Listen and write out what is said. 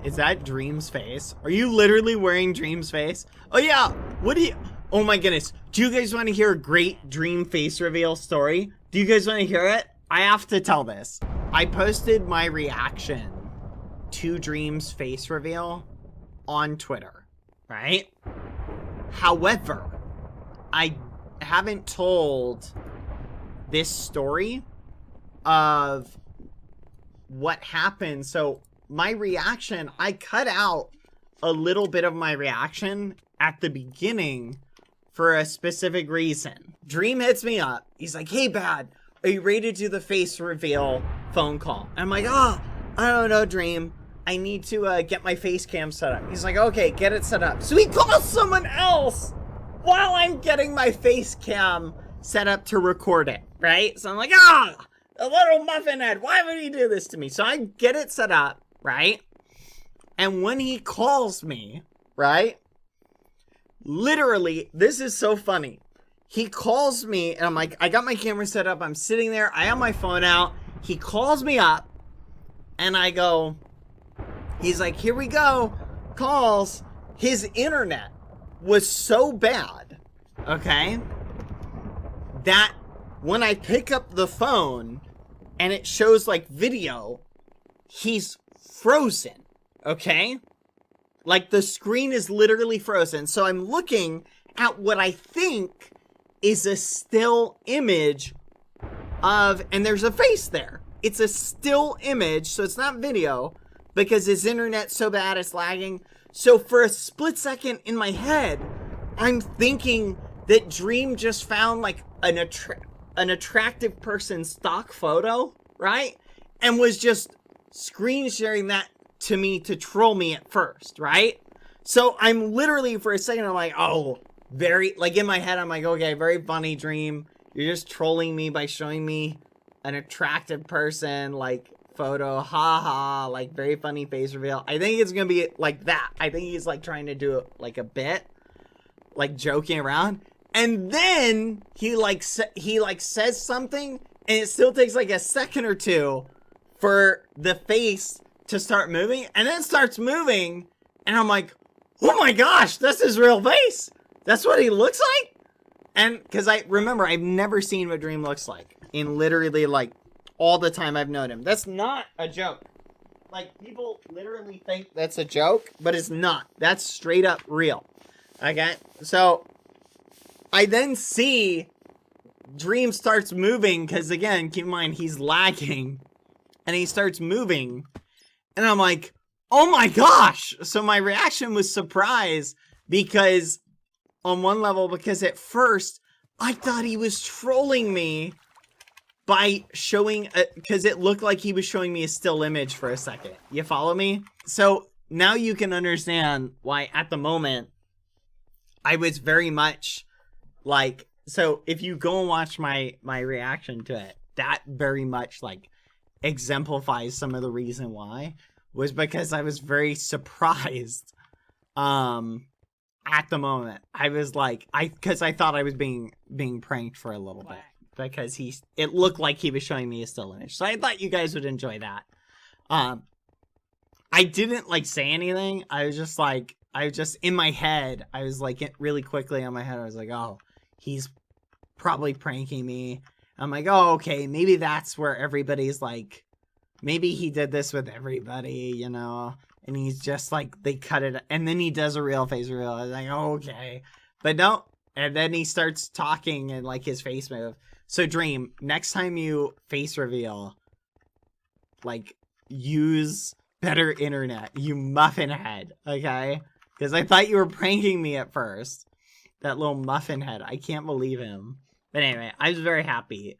Is that Dream's face? Are you literally wearing Dream's face? Oh yeah, what do you... Oh my goodness. Do you guys want to hear a great Dream face reveal story? Do you guys want to hear it? I have to tell this. I posted my reaction to Dream's face reveal on Twitter, right? However, I haven't told this story of what happened. So my reaction, I cut out a little bit of my reaction at the beginning for a specific reason. Dream hits me up. He's like, hey, Bad, are you ready to do the face reveal phone call? I'm like, oh, I don't know, Dream. I need to get my face cam set up. He's like, okay, get it set up. So he calls someone else while I'm getting my face cam set up to record it, right? So I'm like, ah, a little muffin head. Why would he do this to me? So I get it set up, right? And when he calls me, right? Literally, this is so funny. He calls me and I'm like, I got my camera set up. I'm sitting there. I have my phone out. He calls me up and I go, he's like, here we go. Calls. His internet was so bad, okay, that when I pick up the phone and it shows like video, he's frozen, okay? Like the screen is literally frozen. So I'm looking at what I think is a still image of, and there's a face there. It's a still image, so it's not video because his internet's so bad it's lagging. So for a split second in my head, I'm thinking that Dream just found like an attractive person's stock photo, right? And was just screen sharing that to me to troll me at first, right? So I'm literally for a second, I'm like, oh, very, like in my head, I'm like, okay, very funny, Dream. You're just trolling me by showing me an attractive person, like, photo, haha, like very funny face reveal. I think it's gonna be like that. I think he's like trying to do like a bit, like joking around, and then he says something, and it still takes like a second or two for the face to start moving, and then it starts moving, and I'm like, oh my gosh, that's his real face. That's what he looks like. And because I remember, I've never seen what Dream looks like in literally like all the time I've known him. That's not a joke. Like, people literally think that's a joke, but it's not. That's straight up real. Okay? So, I then see Dream starts moving, because again, keep in mind, he's lagging. And he starts moving. And I'm like, oh my gosh! So my reaction was surprise, because, on one level, because at first, I thought he was trolling me by showing, because it looked like he was showing me a still image for a second. You follow me? So now you can understand why at the moment I was very much like, so if you go and watch my reaction to it, that very much like exemplifies some of the reason why, was because I was very surprised at the moment. I was like, because I thought I was being pranked for a little bit. Because it looked like he was showing me a still image. So I thought you guys would enjoy that. I didn't like say anything. I was just in my head. I was like, really quickly on my head, I was like, oh, he's probably pranking me. I'm like, oh, okay, maybe that's where everybody's like, maybe he did this with everybody, you know? And he's just like, they cut it, and then he does a real face reveal. I was like, oh, okay. But no, and then he starts talking and like his face move. So Dream, next time you face reveal, like, use better internet, you muffin head, okay? Because I thought you were pranking me at first. That little muffin head. I can't believe him. But anyway, I was very happy